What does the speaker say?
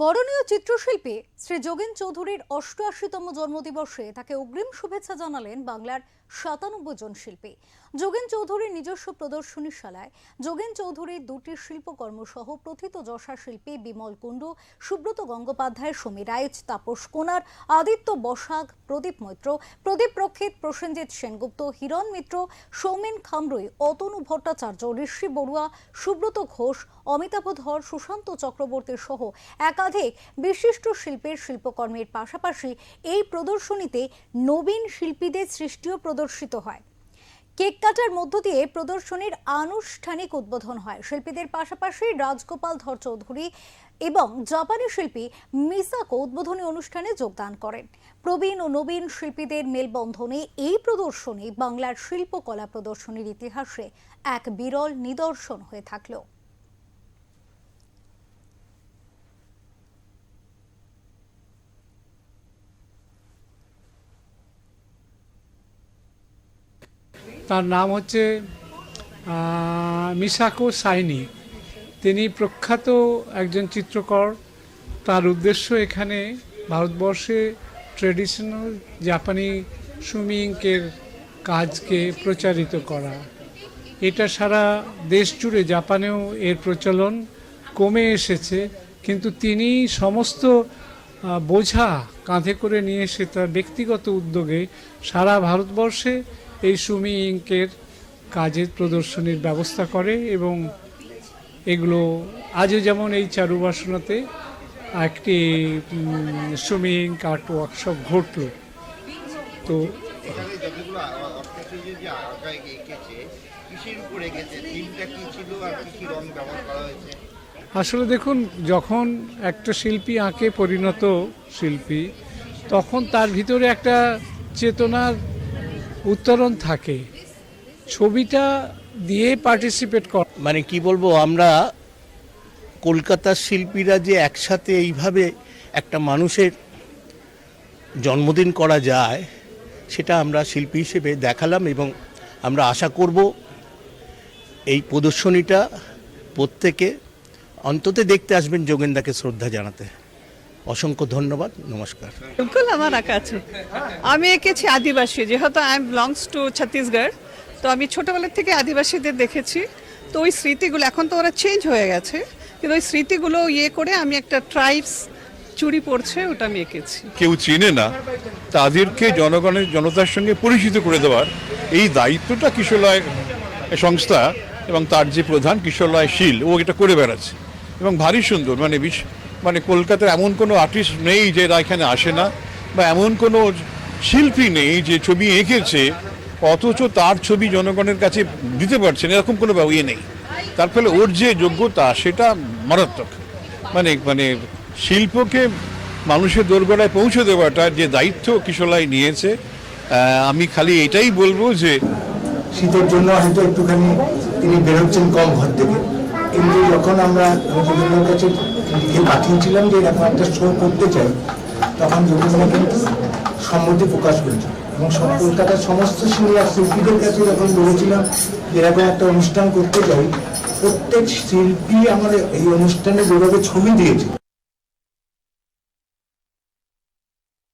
বরণীয় চিত্রশিল্পী শ্রী যোগেন চৌধুরীর ৮৮তম জন্মদিবসে তাকে অগ্রিম শুভেচ্ছা জানালেন বাংলার ৯৭ জন শিল্পী। যোগেন চৌধুরীর নিজস্ব প্রদর্শনীশালায় যোগেন চৌধুরীর দুটি শিল্পকর্ম সহ প্রথিতযশা শিল্পী বিমল কুণ্ডু, সুব্রত গঙ্গোপাধ্যায়, সমীর রাইচ, তাপস কোনার, আদিত্য বসাক, প্রদীপ মৈত্র, প্রদীপ রক্ষিত, প্রসেনজিৎ সেনগুপ্ত, হিরণ মিত্র, সৌমেন খামরুই, অতনু ভট্টাচার্য, ঋষি বড়ুয়া, সুব্রত ঘোষ, অমিতাভ ধর, সুশান্ত চক্রবর্তী সহ একাধিক বিশিষ্ট শিল্পীর শিল্পকর্মের পাশাপাশি এই প্রদর্শনীতে নবীন শিল্পীদের সৃষ্টিও প্রদর্শিত হয়। কেক কাটার মধ্য দিয়ে প্রদর্শনীর আনুষ্ঠানিক উদ্বোধন হয়। শিল্পীদের পাশাপাশি রাজগোপাল ধর চৌধুরী এবং জাপানি শিল্পী মিসাকো উদ্বোধনী অনুষ্ঠানে যোগদান করেন। প্রবীণ ও নবীন শিল্পীদের মেলবন্ধনে এই প্রদর্শনী বাংলার শিল্পকলা প্রদর্শনীর ইতিহাসে এক বিরল নিদর্শন হয়ে থাকলো। তার নাম হচ্ছে মিসাকো সাইনি। তিনি প্রখ্যাত একজন চিত্রকর। তার উদ্দেশ্য এখানে ভারতবর্ষে ট্রেডিশনাল জাপানি সুমি ইঙ্কের কাজকে প্রচারিত করা। এটা সারা দেশ জুড়ে, জাপানেও এর প্রচলন কমে এসেছে, কিন্তু তিনি সমস্ত বোঝা কাঁধে করে নিয়ে এসে তার ব্যক্তিগত উদ্যোগে সারা ভারতবর্ষে এই সুমি ইঙ্কের কাজের প্রদর্শনীর ব্যবস্থা করে এবং এগুলো আজও যেমন এই চারুবাসনাতে একটি সুমি ইঙ্ক আর্ট ওয়ার্কশপ ঘটল। তো আসলে দেখুন, যখন একটা শিল্পী আঁকে, পরিণত শিল্পী, তখন তার ভিতরে একটা চেতনার উত্তরণ থাকে। ছবিটা দিয়ে পার্টিসিপেট কর, মানে কি বলবো, আমরা কলকাতার শিল্পীরা যে একসাথে এইভাবে একটা মানুষের জন্মদিন করা যায়, সেটা আমরা শিল্পী হিসেবে দেখালাম এবং আমরা আশা করব এই প্রদর্শনীটা প্রত্যেকে অন্তত দেখতে আসবেন, যোগেনদাকে শ্রদ্ধা জানাতে। অসংখ্য ধন্যবাদ, নমস্কার। बिल्कुल আমার আঁকা আছে। আমি এঁকেছি আদিবাসী, যেহেতু আই বিলংস টু ছত্তিশগড়, তো আমি ছোটবেলা থেকে আদিবাসীদের দেখেছি। তো ওই স্মৃতিগুলো, এখন তো ওরা চেঞ্জ হয়ে গেছে, কিন্তু ওই স্মৃতিগুলো করে আমি একটা ট্রাইবস চুড়ি পড়ছে, ওটা আমি এঁকেছি। কেউ চেনে না, তাদেরকে জনতার সঙ্গে পরিচিত করে দেওয়ার এই দায়িত্বটা কিশোরলয় সংস্থা এবং তার যে প্রধান কিশোরলয় শীল, ও এটা করে বেড়াচ্ছে এবং ভারী সুন্দর। মানে কলকাতার এমন কোনো আর্টিস্ট নেই যে এরা এখানে আসে না, বা এমন কোনো শিল্পী নেই যে ছবি এঁকেছে অথচ তার ছবি জনগণের কাছে দিতে পারছেন, এরকম কোনো ইয়ে নেই। তার ফলে ওর যে যোগ্যতা, সেটা মারাত্মক। মানে শিল্পকে মানুষের দোরগোড়ায় পৌঁছে দেওয়াটা যে দায়িত্ব কিশোরলয় নিয়েছে, আমি খালি এটাই বলবো যে শীতের জন্য হয়তো একটুখানি তিনি বেরোচ্ছেন কম ঘর থেকে, কিন্তু যখন আমরা যোগেন্দ্রের কাছে লিখে পাঠিয়েছিলাম যে এরকম একটা শো করতে চাই, তখন যোগেন্দ্র কিন্তু সম্মতি প্রকাশ করেছিল এবং কলকাতার সমস্ত সিনিয়র শিল্পীদের কাছে যখন বলেছিলাম এরকম একটা অনুষ্ঠান করতে চাই, প্রত্যেক শিল্পী আমাদের এই অনুষ্ঠানে যেভাবে ছবি দিয়েছে।